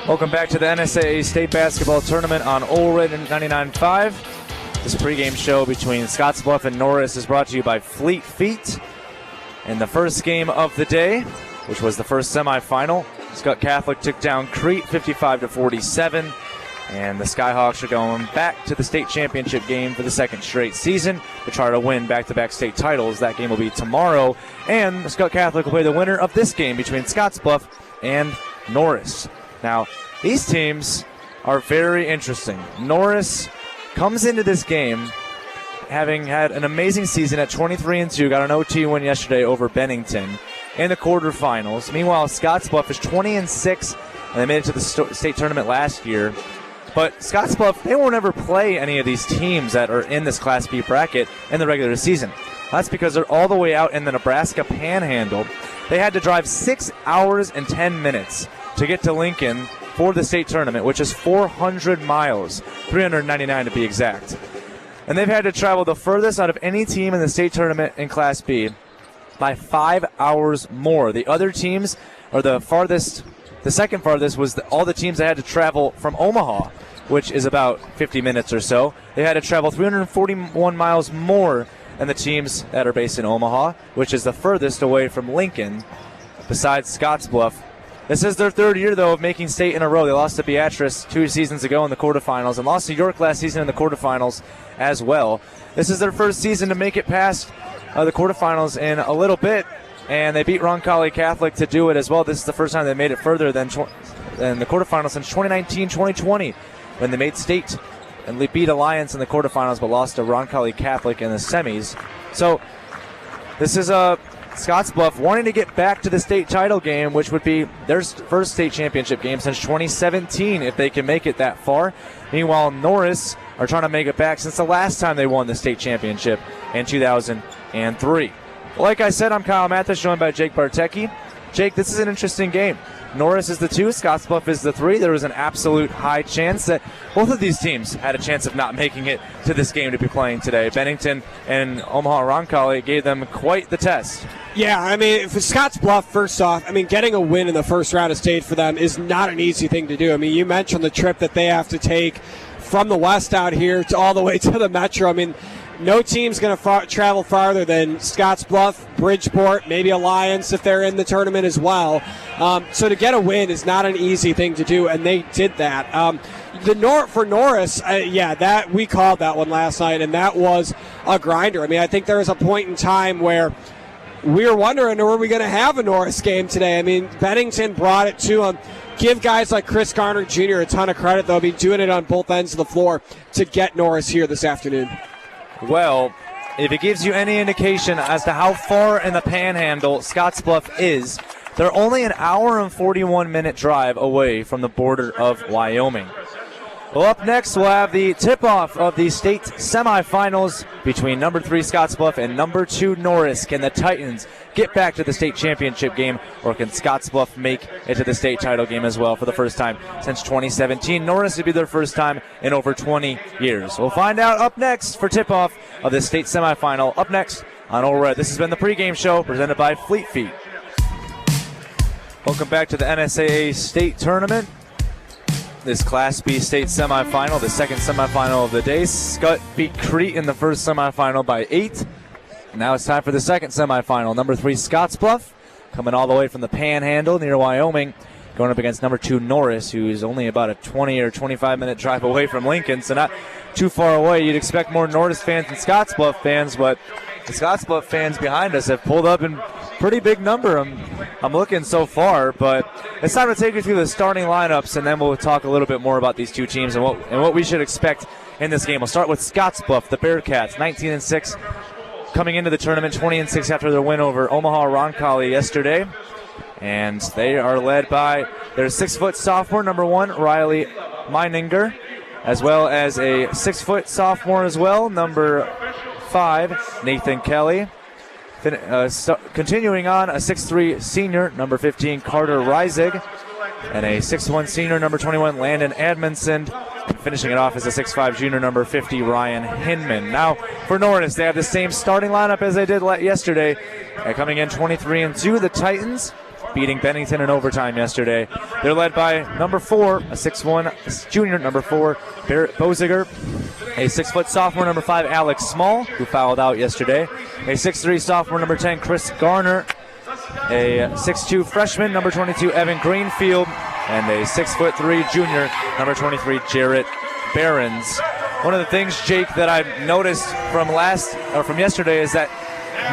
Welcome back to the NSAA State Basketball Tournament on Ole Red 99.5. This pregame show between Scottsbluff and Norris is brought to you by Fleet Feet. In the first game of the day, which was the first semifinal, Scott Catholic took down Crete 55-47, and the Skyhawks are going back to the state championship game for the second straight season to try to win back-to-back state titles. That game will be tomorrow, and Scott Catholic will play the winner of this game between Scottsbluff and Norris. Now, these teams are very interesting. Norris comes into this game having had an amazing season at 23-2, got an OT win yesterday over Bennington in the quarterfinals. Meanwhile, Scottsbluff is 20-6, and they made it to the state tournament last year. But Scottsbluff, they won't ever play any of these teams that are in this Class B bracket in the regular season. That's because they're all the way out in the Nebraska Panhandle. They had to drive 6 hours and 10 minutes to get to Lincoln for the state tournament, which is 400 miles, 399 to be exact. And they've had to travel the furthest out of any team in the state tournament in Class B by 5 hours more. The other teams, or the second farthest was all the teams that had to travel from Omaha, which is about 50 minutes or so. They had to travel 341 miles more than the teams that are based in Omaha, which is the furthest away from Lincoln, besides Scottsbluff. This is their third year, though, of making state in a row. They lost to Beatrice 2 seasons ago in the quarterfinals and lost to York last season in the quarterfinals as well. This is their first season to make it past the quarterfinals in a little bit, and they beat Roncalli Catholic to do it as well. This is the first time they made it further than the quarterfinals since 2019-2020 when they made state and they beat Alliance in the quarterfinals but lost to Roncalli Catholic in the semis. So this is Scottsbluff wanting to get back to the state title game, which would be their first state championship game since 2017 if they can make it that far. Meanwhile, Norris are trying to make it back since the last time they won the state championship in 2003. Like I said, I'm Kyle Mathas, joined by Jake Bartecki. Jake, this is an interesting game. Norris is the 2, Scottsbluff is the 3. There was an absolute high chance that both of these teams had a chance of not making it to this game to be playing today. Bennington and Omaha Roncalli gave them quite the test. Yeah, I mean, for Scottsbluff, first off, I mean, getting a win in the first round of state for them is not an easy thing to do. I mean, you mentioned the trip that they have to take from the west out here to all the way to the metro. I mean, no team's going to travel farther than Scottsbluff, Bridgeport, maybe Alliance if they're in the tournament as well. So to get a win is not an easy thing to do, and they did that. For Norris, that we called that one last night, and that was a grinder. I mean, I think there was a point in time where we were wondering, were we going to have a Norris game today? I mean, Bennington brought it to them. Give guys like Chris Garner Jr. a ton of credit, though. I mean, doing it on both ends of the floor to get Norris here this afternoon. Well, if it gives you any indication as to how far in the Panhandle Scottsbluff is, they're only an hour and 41-minute drive away from the border of Wyoming. Well, up next, we'll have the tip-off of the state semifinals between number 3 Scottsbluff and number 2 Norris. Can the Titans get back to the state championship game, or can Scottsbluff make it to the state title game as well for the first time since 2017? Norris would be their first time in over 20 years. We'll find out up next for tip-off of the state semifinal. Up next on Ole Red. This has been the pregame show presented by Fleet Feet. Welcome back to the NSAA state tournament. This Class B state semifinal, the second semifinal of the day. Scott beat Crete in the first semifinal by 8. Now it's time for the second semifinal. Number 3 Scottsbluff, coming all the way from the Panhandle near Wyoming, going up against number 2 Norris, who's only about a 20 or 25-minute drive away from Lincoln, so not too far away. You'd expect more Norris fans than Scottsbluff fans, but the Scottsbluff fans behind us have pulled up in pretty big number. I'm looking so far, but it's time to take you through the starting lineups, and then we'll talk a little bit more about these two teams and what we should expect in this game. We'll start with Scottsbluff, the Bearcats, 19-6, coming into the tournament, 20-6 after their win over Omaha Roncalli yesterday, and they are led by their 6-foot sophomore, number 1 Riley Meininger, as well as a 6-foot sophomore as well, number 5 Nathan Kelly. Continuing on, a 6'3 senior, number 15, Carter Reisig, and a 6'1 senior, number 21, Landon Edmondson. And finishing it off as a 6'5 junior, number 50, Ryan Hinman. Now, for Norris, they have the same starting lineup as they did yesterday. Coming in 23-2, the Titans. beating Bennington in overtime yesterday. They're led by number 4, a 6'1 junior, number 4, Barrett Boziger, a 6' sophomore, number 5, Alex Small, who fouled out yesterday, a 6'3 sophomore, number 10, Chris Garner, a 6'2 freshman, number 22, Evan Greenfield, and a 6'3 junior, number 23, Jarrett Behrens. One of the things, Jake, that I've noticed from yesterday is that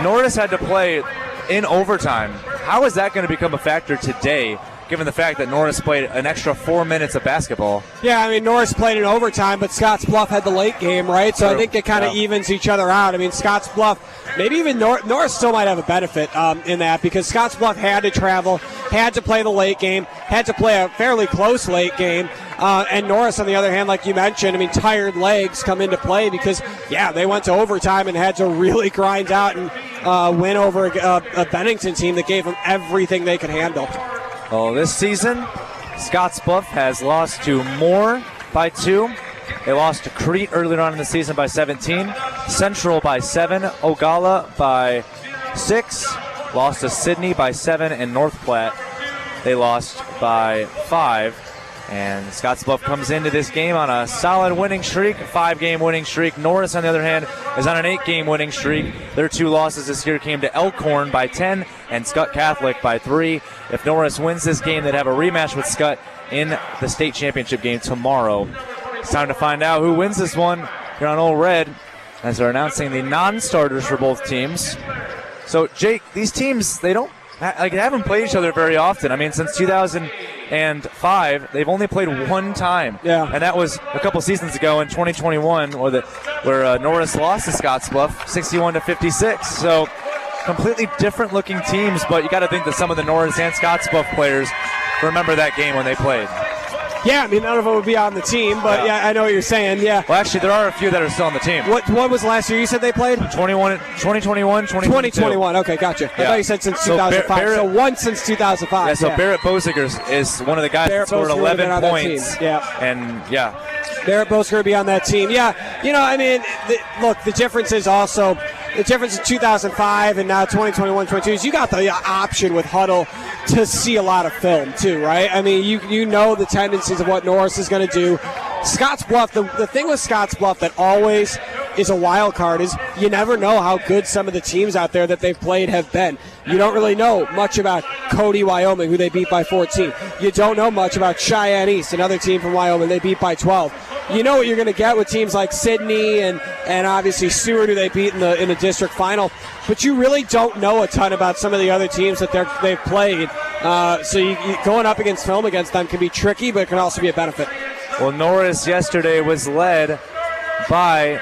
Norris had to play in overtime. How is that going to become a factor today, given the fact that Norris played an extra 4 minutes of basketball? Yeah, I mean, Norris played in overtime, but Scottsbluff had the late game, right? So I think it kind of evens each other out. I mean, Scottsbluff, maybe even Norris still might have a benefit in that, because Scottsbluff had to travel, had to play the late game, had to play a fairly close late game. And Norris, on the other hand, like you mentioned, I mean, tired legs come into play because, they went to overtime and had to really grind out and win over a Bennington team that gave them everything they could handle. Well, this season, Scottsbluff has lost to Moore by 2. They lost to Crete earlier on in the season by 17. Central by 7. Ogalla by 6. Lost to Sydney by 7. And North Platte, they lost by 5. And Scottsbluff comes into this game on a solid winning streak, a 5-game winning streak. Norris, on the other hand, is on an 8-game winning streak. Their 2 losses this year came to Elkhorn by 10 and Scott Catholic by 3. If Norris wins this game, they'd have a rematch with Scott in the state championship game tomorrow. It's time to find out who wins this one here on Old Red, as they're announcing the non-starters for both teams. So, Jake, these teams, they haven't played each other very often. I mean, since 2005, they've only played one time. Yeah. And that was a couple seasons ago in 2021, where Norris lost to Scottsbluff 61-56. So completely different looking teams, but you got to think that some of the Norris and Scottsbluff players remember that game when they played. Yeah, I mean, none of them would be on the team, but I know what you're saying, yeah. Well, actually, there are a few that are still on the team. What was last year you said they played? 2021, 2021, okay, gotcha. I thought you said since 2005, so one since 2005. Yeah, so Barrett Boziger is one of the guys that scored 11 points. Barrett Boziger would be on that team. Yeah, I mean, the difference is also, the difference in 2005 and now 2021-22 is you got the option with Huddle to see a lot of film too, right? I mean, you know the tendencies of what Norris is going to do. Scottsbluff, the thing with Scottsbluff that always is a wild card is you never know how good some of the teams out there that they've played have been. You don't really know much about Cody, Wyoming, who they beat by 14. You don't know much about Cheyenne East, another team from Wyoming, they beat by 12. You know what you're going to get with teams like Sydney and obviously Seward, who they beat in the district final. But you really don't know a ton about some of the other teams that they've played. So you going up against film against them can be tricky, but it can also be a benefit. Well, Norris yesterday was led by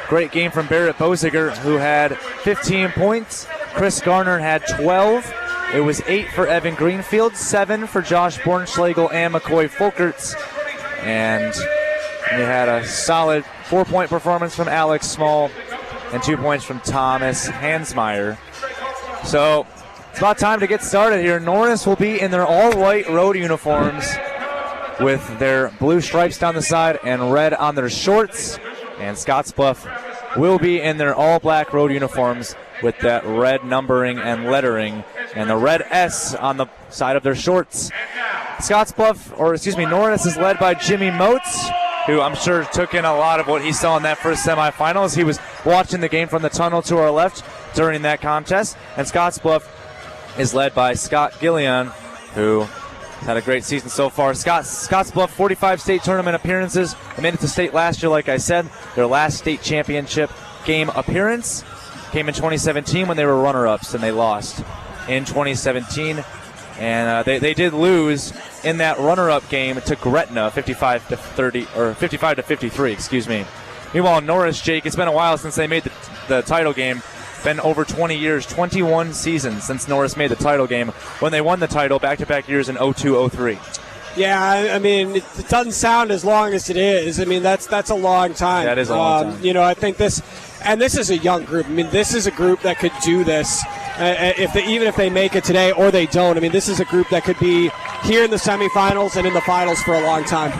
great game from Barrett Boziger, who had 15 points. Chris Garner had 12. It was 8 for Evan Greenfield, 7 for Josh Bornschlegel and McCoy Folkerts. And we had a solid 4-point performance from Alex Small and 2 points from Thomas Hansmeyer. So it's about time to get started here. Norris will be in their all-white road uniforms with their blue stripes down the side and red on their shorts. And Scottsbluff will be in their all-black road uniforms with that red numbering and lettering and the red S on the side of their shorts. Norris is led by Jimmy Motes, who I'm sure took in a lot of what he saw in that first semifinals. He was watching the game from the tunnel to our left during that contest. And Scottsbluff is led by Scott Gillian, who had a great season so far. Scottsbluff, 45 state tournament appearances. They made it to state last year, like I said. Their last state championship game appearance came in 2017 when they were runner-ups, and they lost in 2017. And they did lose in that runner-up game to Gretna, 55-53, excuse me. Meanwhile, Norris, Jake, it's been a while since they made the title game. Been over 20 years, 21 seasons since Norris made the title game when they won the title back-to-back years in 02-03. Yeah, I mean, it doesn't sound as long as it is. I mean, that's a long time. That is a long time. I think this is a young group. I mean, this is a group that could do this even if they make it today or they don't. I mean, this is a group that could be here in the semifinals and in the finals for a long time.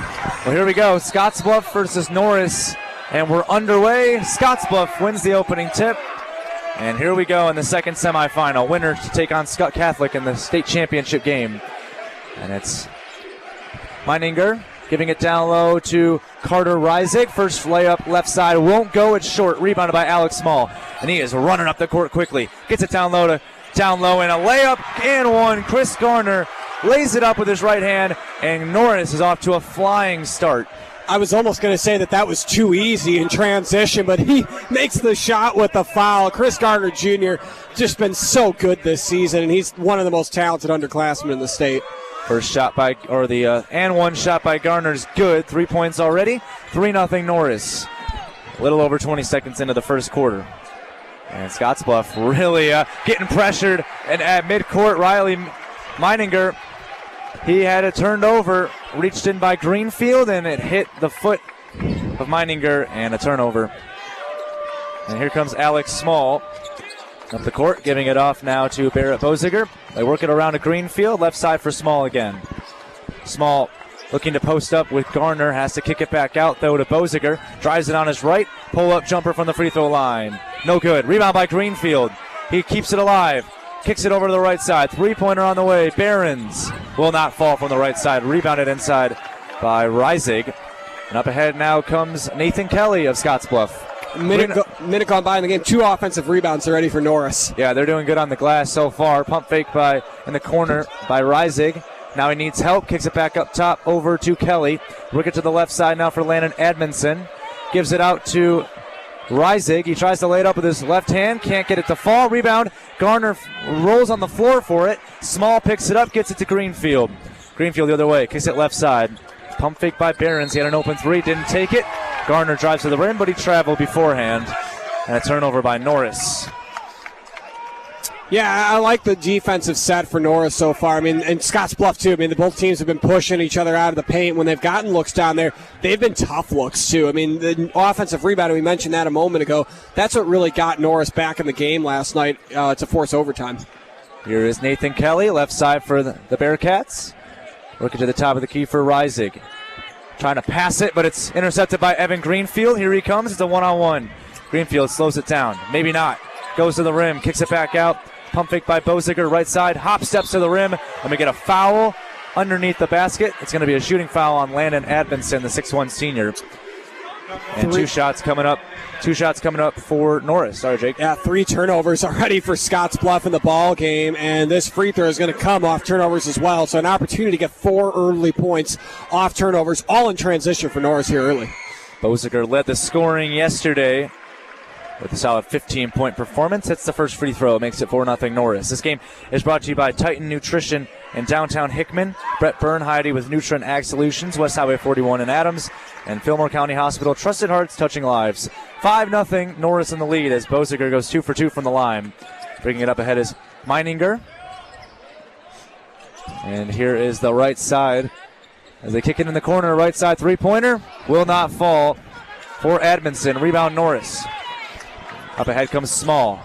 Well, here we go. Scottsbluff versus Norris, and we're underway. Scottsbluff wins the opening tip. And here we go in the second semifinal. Winner to take on Scott Catholic in the state championship game. And it's Meininger giving it down low to Carter Reisig. First layup left side won't go. It's short. Rebounded by Alex Small. And he is running up the court quickly. Gets it down low and a layup and one. Chris Garner lays it up with his right hand. And Norris is off to a flying start. I was almost going to say that was too easy in transition, but he makes the shot with the foul. Chris Garner Jr. just been so good this season, and he's one of the most talented underclassmen in the state. First shot and one shot by Garner's good. 3 points already. 3-0 Norris. A little over 20 seconds into the first quarter. And Scottsbluff really getting pressured. And at midcourt, Riley Meininger, he had it turned over, reached in by Greenfield, and it hit the foot of Meininger, and a turnover. And here comes Alex Small up the court, giving it off now to Barrett Boziger. They work it around to Greenfield, left side for Small again. Small looking to post up with Garner, has to kick it back out though to Boziger. Drives it on his right, pull-up jumper from the free throw line. No good. Rebound by Greenfield. He keeps it alive. Kicks it over to the right side. Three-pointer on the way. Behrens will not fall from the right side. Rebounded inside by Reisig. And up ahead now comes Nathan Kelly of Scottsbluff. Minute gone by in the game. 2 offensive rebounds already for Norris. Yeah, they're doing good on the glass so far. Pump fake in the corner by Reisig. Now he needs help. Kicks it back up top over to Kelly. Work it to the left side now for Landon Edmondson. Gives it out to Reisig. He tries to lay it up with his left hand. Can't get it to fall. Rebound. Garner rolls on the floor for it. Small picks it up. Gets it to Greenfield. Greenfield the other way. Kicks it left side. Pump fake by Behrens. He had an open three. Didn't take it. Garner drives to the rim, but he traveled beforehand. And a turnover by Norris. Yeah, I like the defensive set for Norris so far. I mean, and Scottsbluff too. I mean, both teams have been pushing each other out of the paint. When they've gotten looks down there, they've been tough looks too. I mean, the offensive rebound, we mentioned that a moment ago. That's what really got Norris back in the game last night to force overtime. Here is Nathan Kelly, left side for the Bearcats. Working to the top of the key for Reisig. Trying to pass it, but it's intercepted by Evan Greenfield. Here he comes. It's a one-on-one. Greenfield slows it down. Maybe not. Goes to the rim. Kicks it back out. Pump fake by Boziger, right side. Hop steps to the rim. And we get a foul underneath the basket. It's going to be a shooting foul on Landon Advinson, the 6'1 senior. And two shots coming up for Norris. Sorry, Jake. Yeah, 3 turnovers already for Scottsbluff in the ball game, and this free throw is going to come off turnovers as well. So an opportunity to get 4 early points off turnovers, all in transition for Norris here early. Boziger led the scoring yesterday with a solid 15-point performance. Hits the first free throw. It makes it 4-0 Norris. This game is brought to you by Titan Nutrition in downtown Hickman, Brett Bernheide with Nutrient Ag Solutions, West Highway 41 in Adams, and Fillmore County Hospital. Trusted hearts, touching lives. 5-0 Norris in the lead as Boziger goes 2 for 2 from the line. Bringing it up ahead is Meininger. And here is the right side as they kick it in the corner. Right side three-pointer will not fall for Edmondson. Rebound Norris. Up ahead comes Small.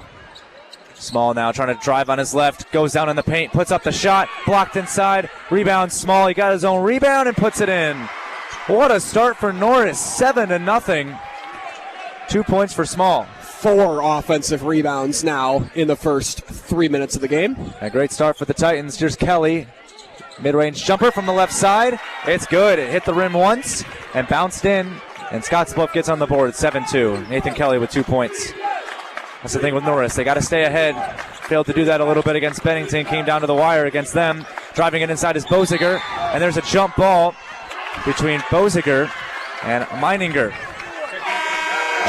Small now trying to drive on his left. Goes down in the paint. Puts up the shot. Blocked inside. Rebound Small. He got his own rebound and puts it in. What a start for Norris. 7-0. 2 points for Small. 4 offensive rebounds now in the first 3 minutes of the game. A great start for the Titans. Here's Kelly. Mid-range jumper from the left side. It's good. It hit the rim once and bounced in. And Scottsbluff gets on the board at 7-2. Nathan Kelly with 2 points. That's the thing with Norris. They got to stay ahead. Failed to do that a little bit against Bennington. Came down to the wire against them. Driving it inside is Boziger. And there's a jump ball between Boziger and Meininger.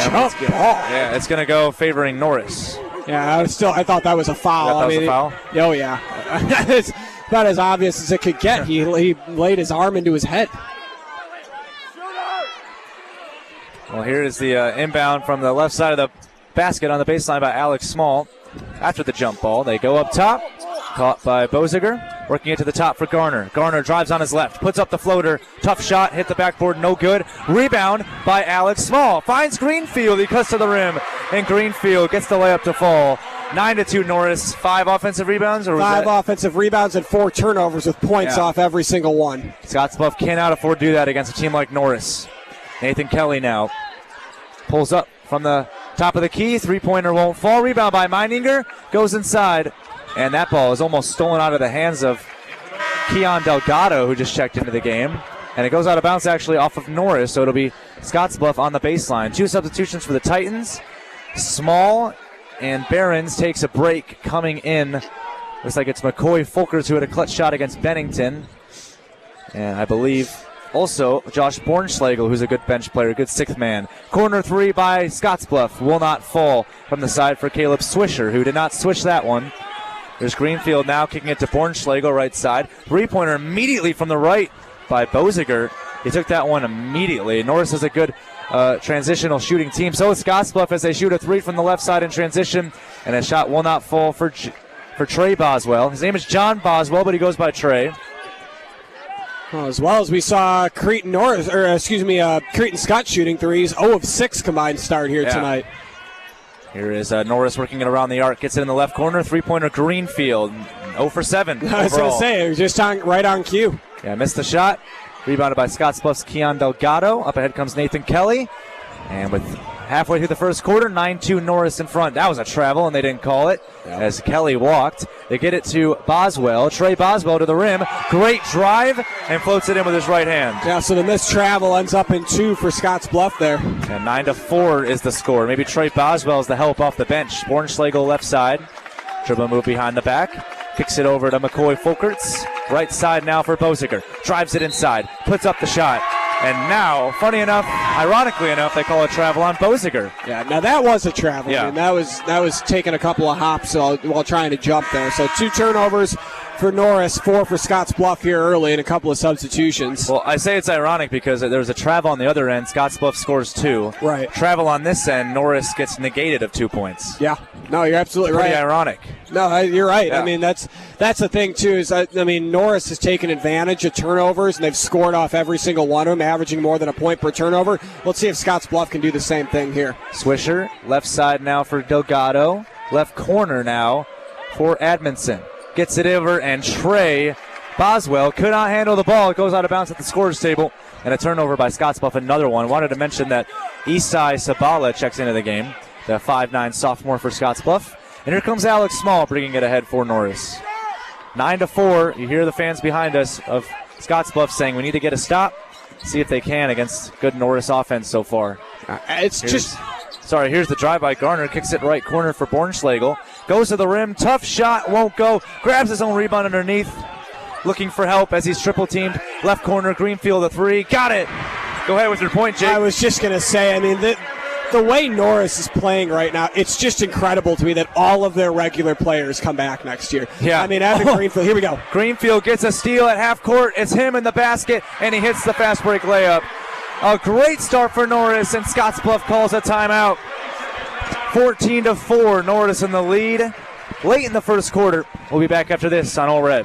Jump ball. Yeah, it's going to go favoring Norris. Yeah, I thought that was a foul. Was a foul? Oh, yeah. It's about as obvious as it could get. He laid his arm into his head. Well, here is the inbound from the left side of the basket on the baseline by Alex Small. After the jump ball, they go up top. Caught by Boziger. Working it to the top for Garner. Garner drives on his left. Puts up the floater. Tough shot. Hit the backboard. No good. Rebound by Alex Small. Finds Greenfield. He cuts to the rim. And Greenfield gets the layup to fall. 9-2 Norris. 5 offensive rebounds? Or 5 offensive rebounds and 4 turnovers with points off every single one. Scottsbluff cannot afford to do that against a team like Norris. Nathan Kelly now pulls up from the Top of the key, three-pointer won't fall. Rebound by Meininger, goes inside, and that ball is almost stolen out of the hands of Keon Delgado, who just checked into the game. And it goes out of bounds actually off of Norris, so it'll be Scottsbluff on the baseline. 2 substitutions for the Titans. Small and Behrens takes a break coming in. Looks like it's McCoy Folkers who had a clutch shot against Bennington. And I believe also Josh Bornschlegel, who's a good bench player, good sixth man. Corner 3 by Scottsbluff will not fall from the side for Caleb Swisher, who did not switch that one. There's Greenfield now kicking it to Bornschlegel, right side. Three-pointer immediately from the right by Boziger. He took that one immediately. Norris is a good transitional shooting team. So is Scottsbluff as they shoot a 3 from the left side in transition. And a shot will not fall for Trey Boswell. His name is John Boswell, but he goes by Trey. Well, as well as we saw Cretan Scott shooting threes. 0 of 6 combined start here tonight. Here is Norris working it around the arc. Gets it in the left corner. Three-pointer Greenfield. 0 for 7 I was going to say, it was just right on cue. Yeah, missed the shot. Rebounded by Scottsbluff's Keon Delgado. Up ahead comes Nathan Kelly. And with halfway through the first quarter, 9-2 Norris in front. That was a travel, and they didn't call it as Kelly walked. They get it to Boswell. Trey Boswell to the rim. Great drive, and floats it in with his right hand. Yeah, so the missed travel ends up in 2 for Scottsbluff there. And 9-4 is the score. Maybe Trey Boswell is the help off the bench. Bornschlegel left side. Dribble move behind the back. Kicks it over to McCoy Folkers. Right side now for Boziger. Drives it inside. Puts up the shot. And now, funny enough, ironically enough, they call a travel on Boziger. Yeah, now that was a travel. Yeah. I mean, that was taking a couple of hops while trying to jump there. So 2 turnovers for Norris, 4 for Scottsbluff here early, and a couple of substitutions. Well, I say it's ironic because there's a travel on the other end. Scottsbluff scores 2. Right. Travel on this end, Norris gets negated of 2 points. Yeah. No, you're absolutely Pretty right. ironic. No, you're right. Yeah. I mean, that's the thing, too, is, Norris has taken advantage of turnovers, and they've scored off every single one of them, averaging more than a point per turnover. Let's see if Scottsbluff can do the same thing here. Swisher, left side now for Delgado. Left corner now for Admonson. Gets it over, and Trey Boswell could not handle the ball. It goes out of bounds at the scorer's table, and a turnover by Scottsbluff, another one. Wanted to mention that Isai Sabala checks into the game, the 5'9 sophomore for Scottsbluff. And here comes Alex Small bringing it ahead for Norris. 9-4. You hear the fans behind us of Scottsbluff saying we need to get a stop. See if they can against good Norris offense so far. Here's the drive by Garner. Kicks it right corner for Bornschlegel. Goes to the rim. Tough shot. Won't go. Grabs his own rebound underneath. Looking for help as he's triple teamed. Left corner. Greenfield a 3. Got it. Go ahead with your point, Jake. I was just going to say, the way Norris is playing right now, it's just incredible to me that all of their regular players come back next year. Yeah. Evan Greenfield, here we go. Greenfield gets a steal at half court. It's him in the basket, and he hits the fast break layup. A great start for Norris, and Scottsbluff calls a timeout. 14-4, Norris in the lead. Late in the first quarter. We'll be back after this on All Red.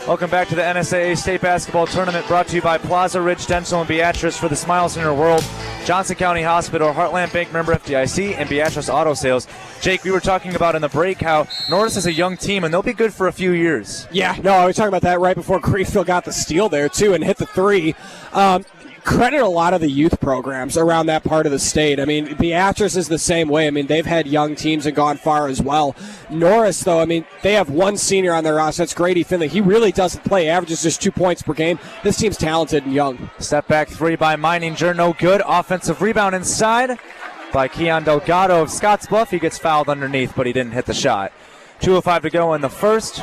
Welcome back to the NSAA State Basketball Tournament, brought to you by Plaza Ridge Dental and Beatrice for the Smile Center World, Johnson County Hospital, Heartland Bank member FDIC, and Beatrice Auto Sales. Jake, we were talking about in the break how Norris is a young team, and they'll be good for a few years. Yeah, no, I was talking about that right before Greenfield got the steal there, too, and hit the 3. Credit a lot of the youth programs around that part of the state. Beatrice is the same way. They've had young teams and gone far as well. Norris, though, they have one senior on their roster. That's Grady Finley. He really doesn't play. Averages just 2 points per game. This team's talented and young. Step back 3 by Meininger. No good. Offensive rebound inside by Keon Delgado of Scottsbluff. He gets fouled underneath, but he didn't hit the shot. 2:05 to go in the first.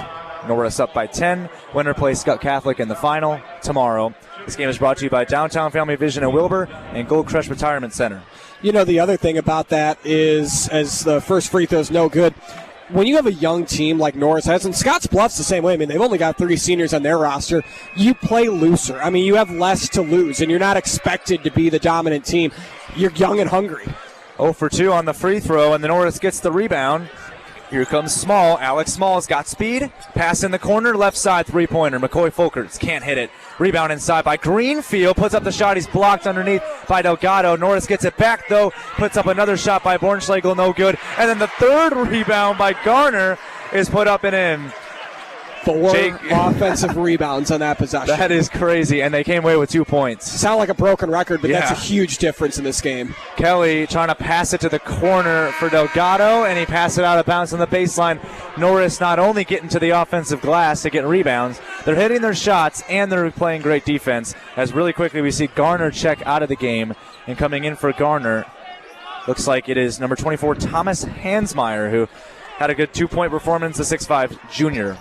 Norris up by 10. Winner plays Scott Catholic in the final tomorrow. This game is brought to you by Downtown Family Vision in Wilbur and Gold Crush Retirement Center. The other thing about that is, as the first free throw is no good, when you have a young team like Norris has, and Scottsbluff's the same way, they've only got 3 seniors on their roster, you play looser. You have less to lose, and you're not expected to be the dominant team. You're young and hungry. 0 for 2 on the free throw, and the Norris gets the rebound. Here comes Small. Alex Small's got speed. Pass in the corner, left side three-pointer. McCoy Folkers can't hit it. Rebound inside by Greenfield. Puts up the shot. He's blocked underneath by Delgado. Norris gets it back, though. Puts up another shot by Bornschlegel. No good. And then the third rebound by Garner is put up and in. 4 offensive rebounds on that possession. That is crazy, and they came away with 2 points. Sound like a broken record, but Yeah. that's a huge difference in this game. Kelly trying to pass it to the corner for Delgado, and he passed it out of bounds on the baseline. Norris not only getting to the offensive glass to get rebounds, they're hitting their shots, and they're playing great defense. As really quickly we see Garner check out of the game, and coming in for Garner, looks like it is number 24, Thomas Hansmeyer, who had a good 2-point performance, the 6'5 junior.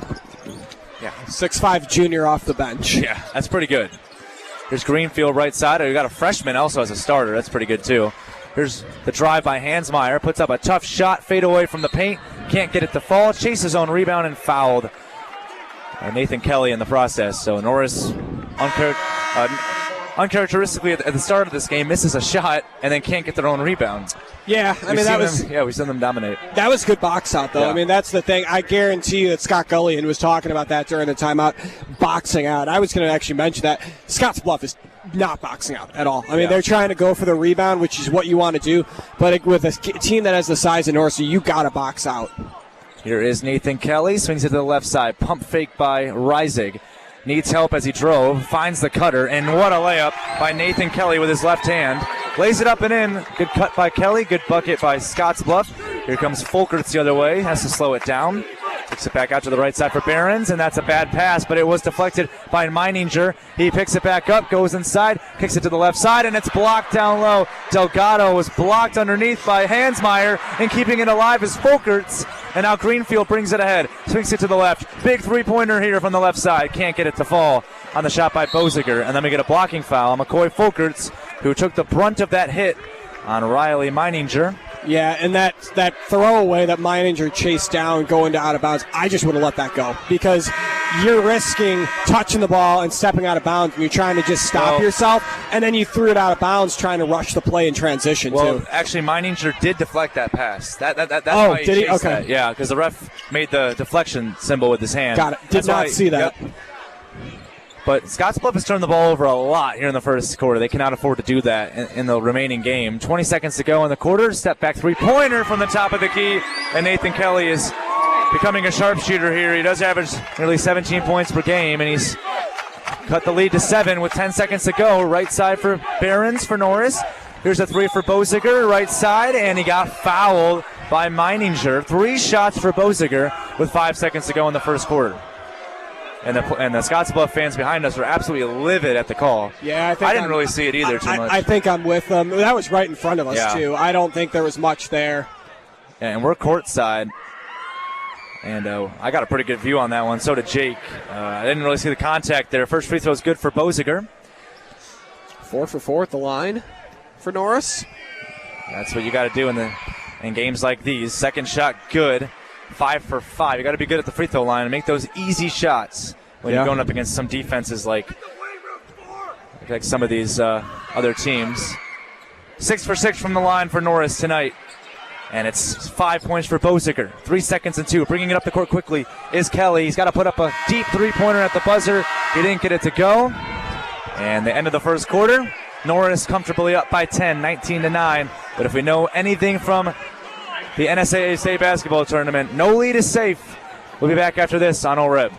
Yeah, 6'5 junior off the bench. Yeah, that's pretty good. Here's Greenfield right side. We got a freshman also as a starter. That's pretty good too. Here's the drive by Hansmeyer. Puts up a tough shot, fade away from the paint. Can't get it to fall. Chases his own rebound and fouled. Nathan Kelly in the process. So Norris uncharacteristically at the start of this game misses a shot and then can't get their own rebound. Yeah, I mean we've seen them dominate. That was good box out though. Yeah. I mean, that's the thing. I guarantee you that Scott Gullion was talking about that during the timeout, boxing out. I was going to actually mention that Scottsbluff is not boxing out at all. I mean, they're trying to go for the rebound, which is what you want to do. But with a team that has the size of Norris, you got to box out. Here is Nathan Kelly, swings it to the left side. Pump fake by Reisig. Needs help as he drove, finds the cutter, and what a layup by Nathan Kelly with his left hand. Lays it up and in. Good cut by Kelly, good bucket by Scottsbluff. Here comes Folkerts the other way, has to slow it down. Takes it back out to the right side for Behrens, and that's a bad pass, but it was deflected by Meininger. He picks it back up, goes inside, kicks it to the left side, and it's blocked down low. Delgado was blocked underneath by Hansmeyer, and keeping it alive is Folkerts. And now Greenfield brings it ahead, swings it to the left. Big three-pointer here from the left side. Can't get it to fall on the shot by Boziger. And then we get a blocking foul on McCoy Folkerts, who took the brunt of that hit on Riley Meininger. Yeah, and that throwaway that Meininger chased down going to out of bounds, I just would have let that go because you're risking touching the ball and stepping out of bounds and you're trying to just stop yourself, and then you threw it out of bounds trying to rush the play in transition too. Actually, Meininger did deflect that pass. That's why he did he? chased Okay. that. Yeah, because the ref made the deflection symbol with his hand. Got it. Did not see that. Yep. But Scottsbluff has turned the ball over a lot here in the first quarter. They cannot afford to do that in the remaining game. 20 seconds to go in the quarter. Step back three-pointer from the top of the key. And Nathan Kelly is becoming a sharpshooter here. He does average nearly 17 points per game, and he's cut the lead to 7 with 10 seconds to go. Right side for Behrens for Norris. Here's a three for Boziger, right side, and he got fouled by Meininger. 3 shots for Boziger with 5 seconds to go in the first quarter. And the Scottsbluff fans behind us were absolutely livid at the call. Yeah, I didn't really see it either too much. I think I'm with them. That was right in front of us, too. I don't think there was much there. Yeah, and we're courtside. And I got a pretty good view on that one. So did Jake. I didn't really see the contact there. First free throw is good for Boziger. 4 for 4 at the line for Norris. That's what you got to do in games like these. Second shot, good. 5 for 5. You got to be good at the free throw line and make those easy shots when you're going up against some defenses like some of these other teams. 6 for 6 from the line for Norris tonight. And it's 5 points for Boziger. 3 seconds and 2. Bringing it up the court quickly is Kelly. He's got to put up a deep three-pointer at the buzzer. He didn't get it to go. And the end of the first quarter, Norris comfortably up by 10, 19-9. But if we know anything from the NSAA State Basketball Tournament, no lead is safe. We'll be back after this on All Red.